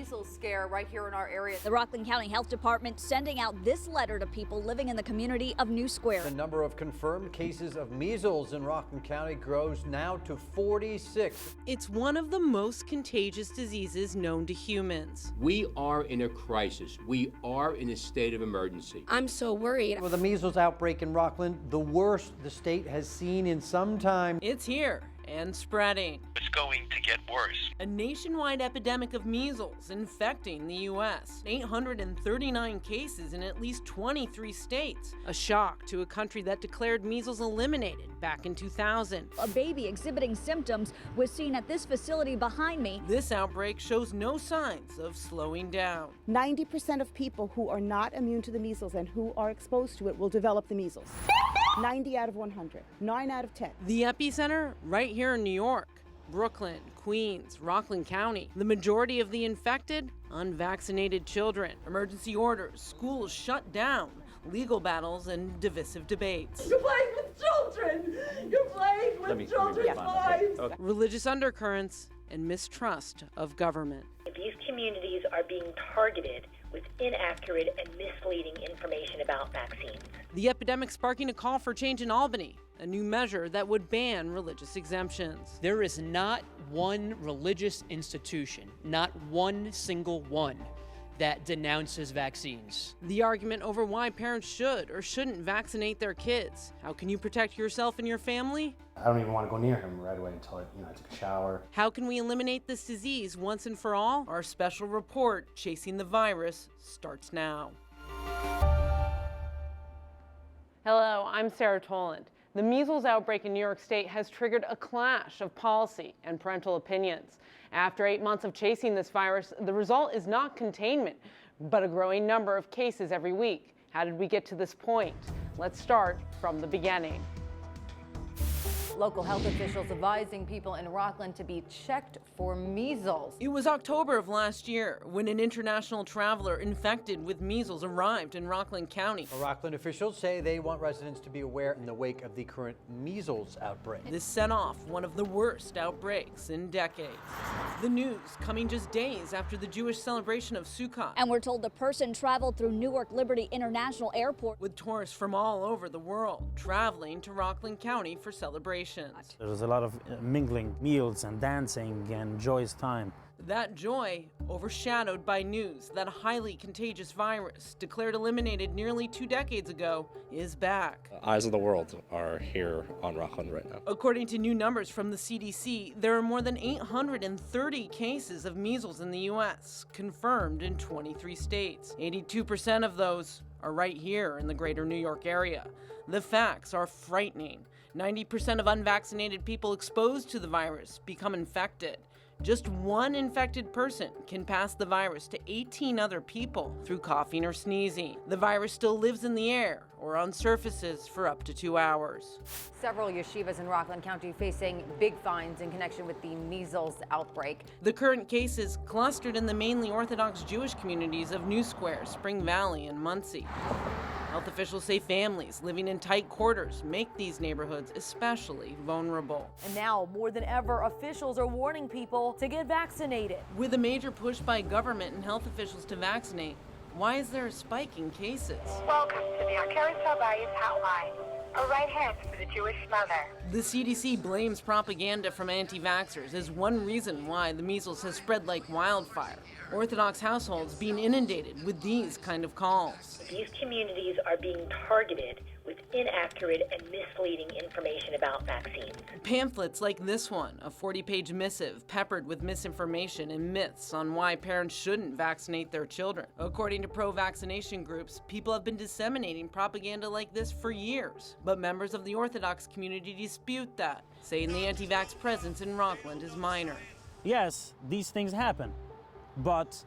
measles scare right here in our area. The Rockland County Health Department sending out this letter to people living in the community of New Square. The number of confirmed cases of measles in Rockland County grows now to 46. It's one of the most contagious diseases known to humans. We are in a crisis. We are in a state of emergency. I'm so worried. With a measles outbreak in Rockland, the worst the state has seen in some time. It's here and spreading. It's going to get worse. A nationwide epidemic of measles infecting the U.S. 839 cases in at least 23 states. A shock to a country that declared measles eliminated back in 2000. A baby exhibiting symptoms was seen at this facility behind me. This outbreak shows no signs of slowing down. 90% of people who are not immune to the measles and who are exposed to it will develop the measles. 90 out of 100, 9 out of 10. The epicenter right here in New York. Brooklyn, Queens, Rockland County. The majority of the infected, unvaccinated children. Emergency orders, schools shut down, legal battles, and divisive debates. You're playing with children. You're playing with children's lives. Okay. Religious undercurrents and mistrust of government. These communities are being targeted with inaccurate and misleading information about vaccines. The epidemic sparking a call for change in Albany, a new measure that would ban religious exemptions. There is not one religious institution, not one single one, that denounces vaccines. The argument over why parents should or shouldn't vaccinate their kids. How can you protect yourself and your family? I don't even want to go near him right away until I took a shower. How can we eliminate this disease once and for all? Our special report, Chasing the Virus, starts now. Hello, I'm Sarah Toland. The measles outbreak in New York State has triggered a clash of policy and parental opinions. After 8 months of chasing this virus, the result is not containment, but a growing number of cases every week. How did we get to this point? Let's start from the beginning. Local health officials advising people in Rockland to be checked for measles. It was October of last year when an international traveler infected with measles arrived in Rockland County. Rockland officials say they want residents to be aware in the wake of the current measles outbreak. This set off one of the worst outbreaks in decades. The news coming just days after the Jewish celebration of Sukkot. And we're told the person traveled through Newark Liberty International Airport, with tourists from all over the world traveling to Rockland County for celebrations. There was a lot of mingling, meals and dancing and joyous time. That joy overshadowed by news that a highly contagious virus declared eliminated nearly 2 decades ago is back. Eyes of the world are here on Rockland right now. According to new numbers from the CDC, there are more than 830 cases of measles in the U.S., confirmed in 23 states. 82% of those are right here in the greater New York area. The facts are frightening. 90% of unvaccinated people exposed to the virus become infected. Just one infected person can pass the virus to 18 other people through coughing or sneezing. The virus still lives in the air or on surfaces for up to 2 hours. Several yeshivas in Rockland County facing big fines in connection with the measles outbreak. The current cases clustered in the mainly Orthodox Jewish communities of New Square, Spring Valley, and Muncie. Health officials say families living in tight quarters make these neighborhoods especially vulnerable. And now, more than ever, officials are warning people to get vaccinated. With a major push by government and health officials to vaccinate, why is there a spike in cases? Welcome to the Arteris Salvayas Hotline, a right hand for the Jewish mother. The CDC blames propaganda from anti-vaxxers as one reason why the measles has spread like wildfire. Orthodox households being inundated with these kind of calls. These communities are being targeted with inaccurate and misleading information about vaccines. Pamphlets like this one, a 40-page missive peppered with misinformation and myths on why parents shouldn't vaccinate their children. According to pro-vaccination groups, people have been disseminating propaganda like this for years. But members of the Orthodox community dispute that, saying the anti-vax presence in Rockland is minor. Yes, these things happen, but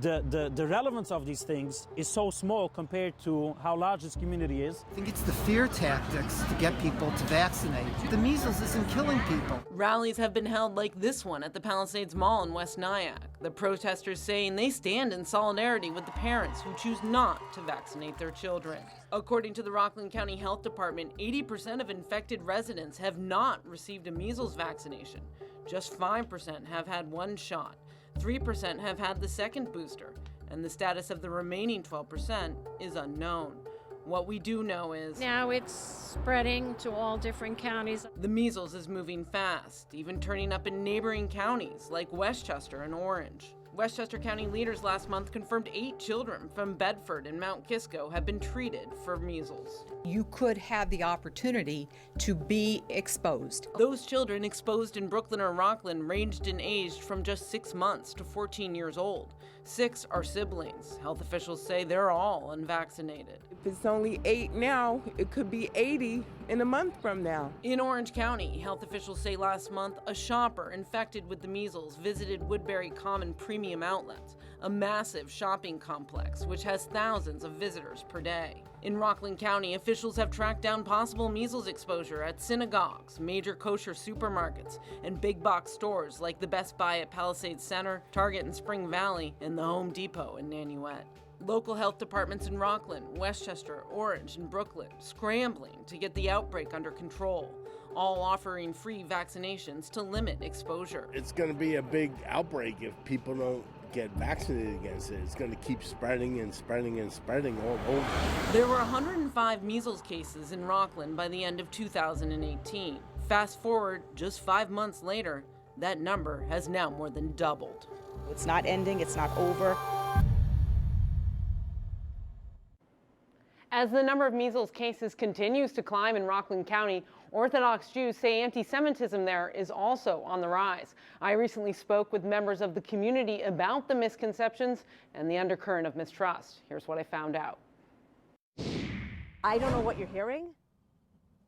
the relevance of these things is so small compared to how large this community is. I think it's the fear tactics to get people to vaccinate. The measles isn't killing people. Rallies have been held like this one at the Palisades Mall in West Nyack. The protesters saying they stand in solidarity with the parents who choose not to vaccinate their children. According to the Rockland County Health Department, 80% of infected residents have not received a measles vaccination. Just 5% have had one shot. 3% have had the second booster, and the status of the remaining 12% is unknown. What we do know is now it's spreading to all different counties. The measles is moving fast, even turning up in neighboring counties like Westchester and Orange. Westchester County leaders last month confirmed 8 children from Bedford and Mount Kisco have been treated for measles. You could have the opportunity to be exposed. Those children exposed in Brooklyn or Rockland ranged in age from just 6 months to 14 years old. 6 are siblings. Health officials say they're all unvaccinated. If it's only 8 now, it could be 80 in a month from now. In Orange County, health officials say last month a shopper infected with the measles visited Woodbury Common Premium Outlets, a massive shopping complex which has thousands of visitors per day. In Rockland County, officials have tracked down possible measles exposure at synagogues, major kosher supermarkets, and big box stores like the Best Buy at Palisades Center, Target in Spring Valley, and the Home Depot in Nanuet. Local health departments in Rockland, Westchester, Orange, and Brooklyn scrambling to get the outbreak under control, all offering free vaccinations to limit exposure. It's going to be a big outbreak if people don't get vaccinated against it. It's going to keep spreading and spreading and spreading all over. There were 105 measles cases in Rockland by the end of 2018. Fast forward just 5 months later, that number has now more than doubled. It's not ending, it's not over. As the number of measles cases continues to climb in Rockland County, Orthodox Jews say anti-Semitism there is also on the rise. I recently spoke with members of the community about the misconceptions and the undercurrent of mistrust. Here's what I found out. I don't know what you're hearing,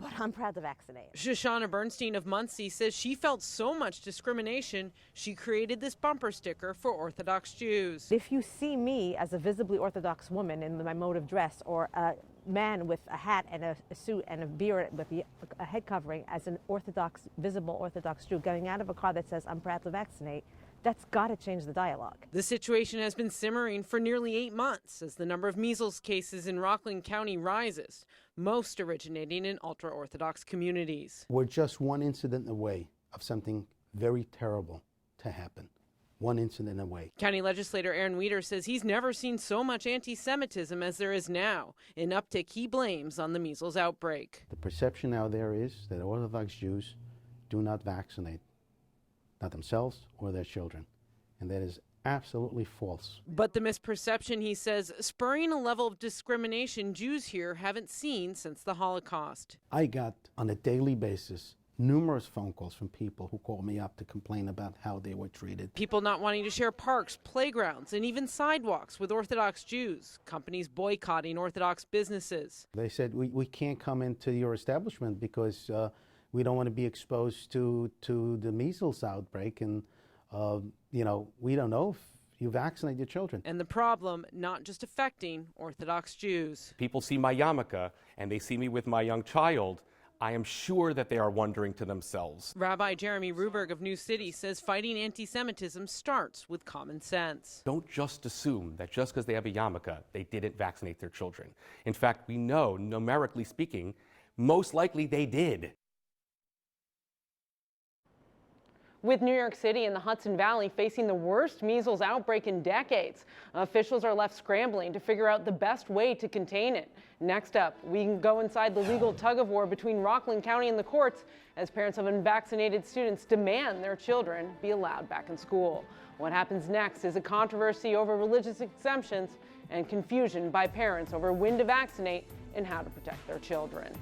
but I'm proud to vaccinate. Shoshana Bernstein of Muncie says she felt so much discrimination, she created this bumper sticker for Orthodox Jews. If you see me as a visibly Orthodox woman in my mode of dress, or a man with a hat and a suit and a beard with a head covering as an Orthodox, visible Orthodox Jew getting out of a car that says, I'm proud to vaccinate, that's got to change the dialogue. The situation has been simmering for nearly 8 months as the number of measles cases in Rockland County rises, most originating in ultra-Orthodox communities. We're just one incident away of something very terrible to happen. One incident away. County legislator Aaron Weeder says he's never seen so much anti-Semitism as there is now, an uptick he blames on the measles outbreak. The perception out there is that Orthodox Jews do not vaccinate, not themselves or their children, and that is absolutely false. But the misperception, he says, spurring a level of discrimination Jews here haven't seen since the Holocaust. I got, on a daily basis, numerous phone calls from people who called me up to complain about how they were treated. People not wanting to share parks, playgrounds, and even sidewalks with Orthodox Jews. Companies boycotting Orthodox businesses. They said, we can't come into your establishment because we don't want to be exposed to the measles outbreak, and we don't know if you vaccinate your children. And the problem not just affecting Orthodox Jews. People see my yarmulke and they see me with my young child. I am sure that they are wondering to themselves. Rabbi Jeremy Ruberg of New City says fighting anti-Semitism starts with common sense. Don't just assume that just because they have a yarmulke, they didn't vaccinate their children. In fact, we know, numerically speaking, most likely they did. With New York City and the Hudson Valley facing the worst measles outbreak in decades, officials are left scrambling to figure out the best way to contain it. Next up, we can go inside the legal tug-of-war between Rockland County and the courts as parents of unvaccinated students demand their children be allowed back in school. What happens next is a controversy over religious exemptions and confusion by parents over when to vaccinate and how to protect their children.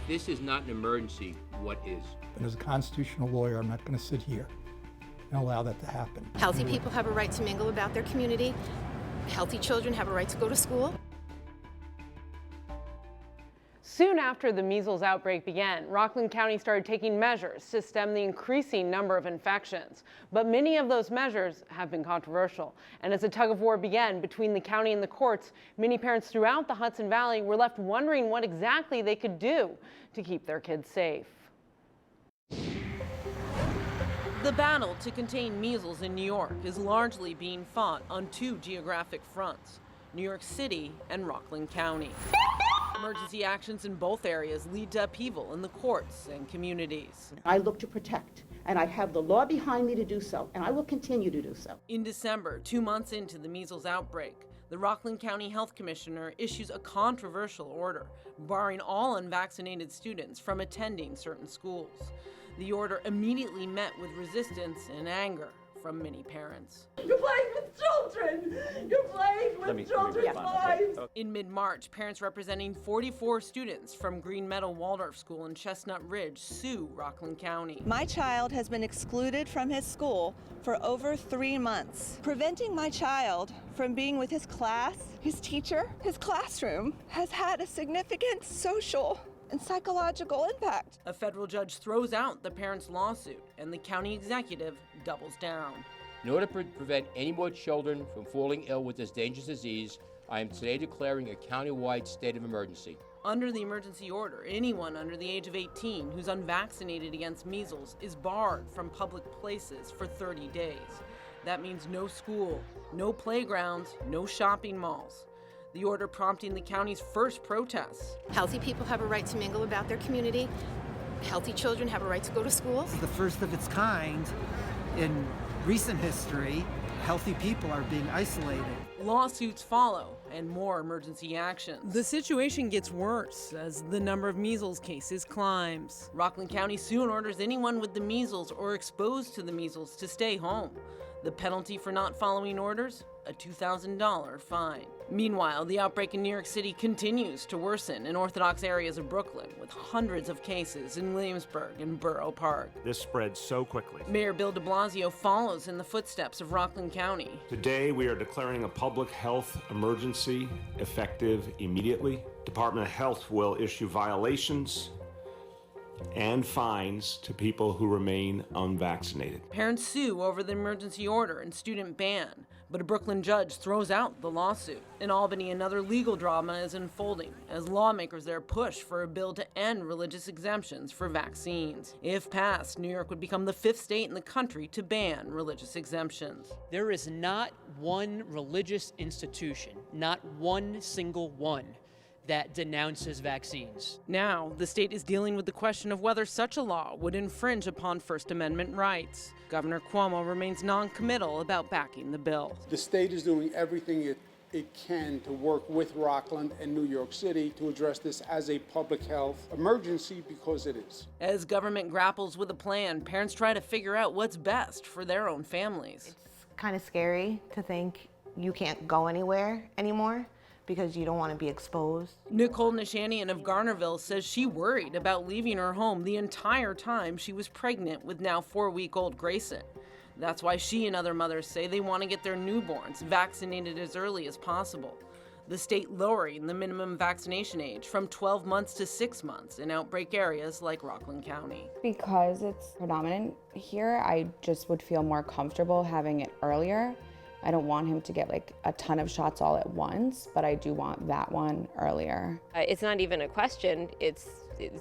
This is not an emergency. What is? And as a constitutional lawyer, I'm not going to sit here and allow that to happen. Healthy people have a right to mingle about their community. Healthy children have a right to go to school. Soon after the measles outbreak began, Rockland County started taking measures to stem the increasing number of infections. But many of those measures have been controversial. And as a tug of war began between the county and the courts, many parents throughout the Hudson Valley were left wondering what exactly they could do to keep their kids safe. The battle to contain measles in New York is largely being fought on two geographic fronts, New York City and Rockland County. Emergency actions in both areas lead to upheaval in the courts and communities. I look to protect, and I have the law behind me to do so, and I will continue to do so. In December, 2 months into the measles outbreak, the Rockland County Health Commissioner issues a controversial order barring all unvaccinated students from attending certain schools. The order immediately met with resistance and anger from many parents. You're playing with children! You're playing with children's lives! In mid-March, parents representing 44 students from Green Meadow Waldorf School in Chestnut Ridge sue Rockland County. My child has been excluded from his school for over 3 months. Preventing my child from being with his class, his teacher, his classroom has had a significant social and psychological impact. A federal judge throws out the parents' lawsuit, and the county executive doubles down. In order to prevent any more children from falling ill with this dangerous disease, I am today declaring a countywide state of emergency. Under the emergency order, anyone under the age of 18 who's unvaccinated against measles is barred from public places for 30 days. That means no school, no playgrounds, no shopping malls. The order prompting the county's first protests. Healthy people have a right to mingle about their community. Healthy children have a right to go to school. This is the first of its kind in recent history. Healthy people are being isolated. Lawsuits follow and more emergency action. The situation gets worse as the number of measles cases climbs. Rockland County soon orders anyone with the measles or exposed to the measles to stay home. The penalty for not following orders? A $2,000 fine. Meanwhile, the outbreak in New York City continues to worsen in Orthodox areas of Brooklyn, with hundreds of cases in Williamsburg and Borough Park. This spread so quickly. Mayor Bill de Blasio follows in the footsteps of Rockland County. Today, we are declaring a public health emergency effective immediately. Department of Health will issue violations and fines to people who remain unvaccinated. Parents sue over the emergency order and student ban, but a Brooklyn judge throws out the lawsuit. In Albany, another legal drama is unfolding as lawmakers there push for a bill to end religious exemptions for vaccines. If passed, New York would become the 5th state in the country to ban religious exemptions. There is not one religious institution, not one single one, that denounces vaccines. Now, the state is dealing with the question of whether such a law would infringe upon First Amendment rights. Governor Cuomo remains non-committal about backing the bill. The state is doing everything it can to work with Rockland and New York City to address this as a public health emergency, because it is. As government grapples with a plan, parents try to figure out what's best for their own families. It's kind of scary to think you can't go anywhere anymore, because you don't want to be exposed. Nicole Nishanian of Garnerville says she worried about leaving her home the entire time she was pregnant with now 4-week-old Grayson. That's why she and other mothers say they want to get their newborns vaccinated as early as possible. The state lowering the minimum vaccination age from 12 months to 6 months in outbreak areas like Rockland County. Because it's predominant here, I just would feel more comfortable having it earlier. I don't want him to get like a ton of shots all at once, but I do want that one earlier. It's not even a question, it's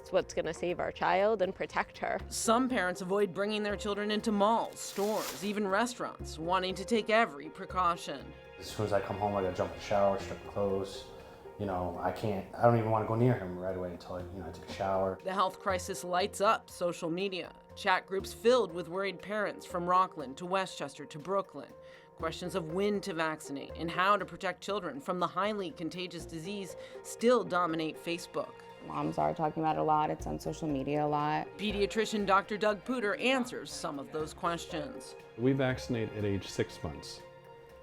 what's gonna save our child and protect her. Some parents avoid bringing their children into malls, stores, even restaurants, wanting to take every precaution. As soon as I come home, I gotta jump in the shower, strip the clothes. You know, I don't even want to go near him right away until I take a shower. The health crisis lights up social media. Chat groups filled with worried parents from Rockland to Westchester to Brooklyn. Questions of when to vaccinate and how to protect children from the highly contagious disease still dominate Facebook. Moms are talking about it a lot. It's on social media a lot. Pediatrician Dr. Doug Puder answers some of those questions. We vaccinate at age 6 months.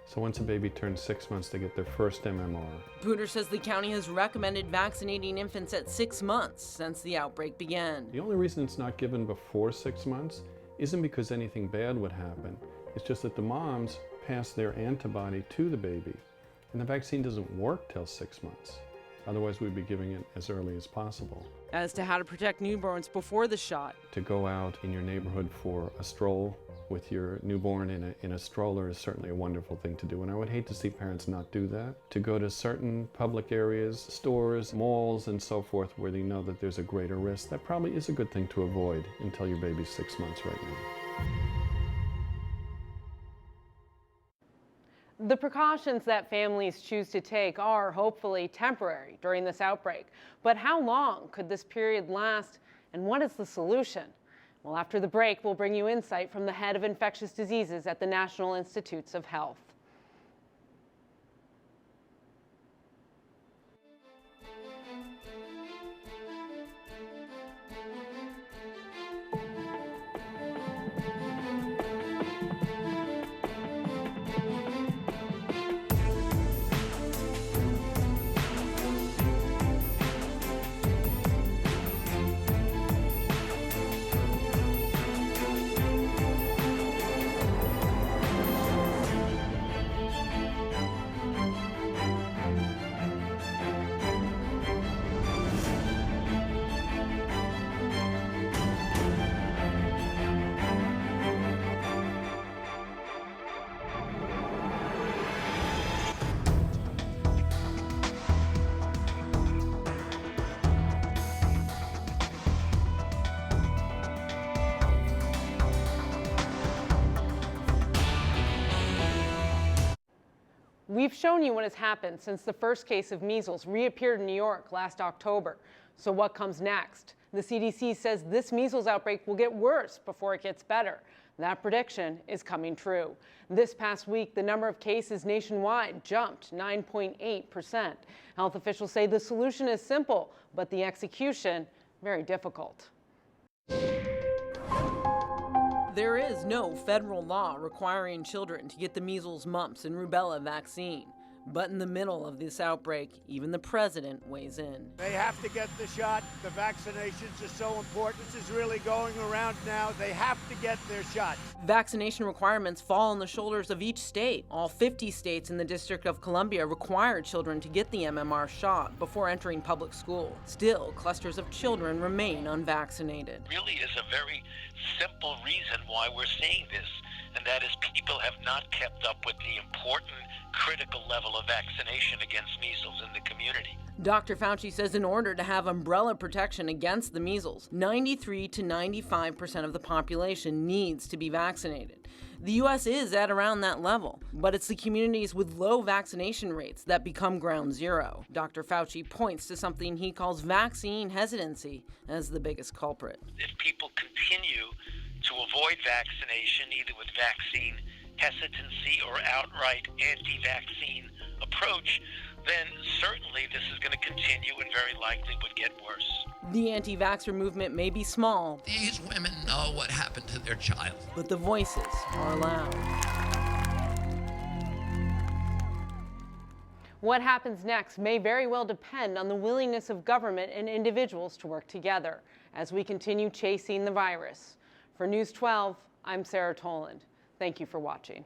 So once a baby turns 6 months, they get their first MMR. Puder says the county has recommended vaccinating infants at 6 months since the outbreak began. The only reason it's not given before 6 months isn't because anything bad would happen. It's just that the moms pass their antibody to the baby, and the vaccine doesn't work till 6 months. Otherwise, we'd be giving it as early as possible. As to how to protect newborns before the shot, To go out in your neighborhood for a stroll with your newborn in a stroller is certainly a wonderful thing to do, and I would hate to see parents not do that. To go to certain public areas, stores, malls, and so forth, where you know that there's a greater risk, that probably is a good thing to avoid until your baby's 6 months right now. The precautions that families choose to take are hopefully temporary during this outbreak. But how long could this period last, and what is the solution? Well, after the break, we'll bring you insight from the head of infectious diseases at the National Institutes of Health. We've shown you what has happened since the first case of measles reappeared in New York last October. So what comes next? The CDC says this measles outbreak will get worse before it gets better. That prediction is coming true. This past week, the number of cases nationwide jumped 9.8%. Health officials say the solution is simple, but the execution very difficult. there is no federal law requiring children to get the measles, mumps, and rubella vaccine. But in the middle of this outbreak, even the president weighs in. They have to get the shot. The vaccinations are so important. This is really going around now. They have to get their shot. Vaccination requirements fall on the shoulders of each state. All 50 states in the District of Columbia require children to get the MMR shot before entering public school. Still, clusters of children remain unvaccinated. Really is a very simple reason why we're seeing this, and that is people have not kept up with the important critical level of vaccination against measles in the community. Dr. Fauci says in order to have umbrella protection against the measles, 93 to 95% of the population needs to be vaccinated. The U.S. is at around that level, but it's the communities with low vaccination rates that become ground zero. Dr. Fauci points to something he calls vaccine hesitancy as the biggest culprit. If people continue to avoid vaccination, either with vaccine hesitancy or outright anti-vaccine approach, then certainly this is going to continue and very likely would get worse. The anti-vaxxer movement may be small. These women know what happened to their child. But the voices are loud. What happens next may very well depend on the willingness of government and individuals to work together as we continue chasing the virus. For News 12, I'm Sarah Toland. Thank you for watching.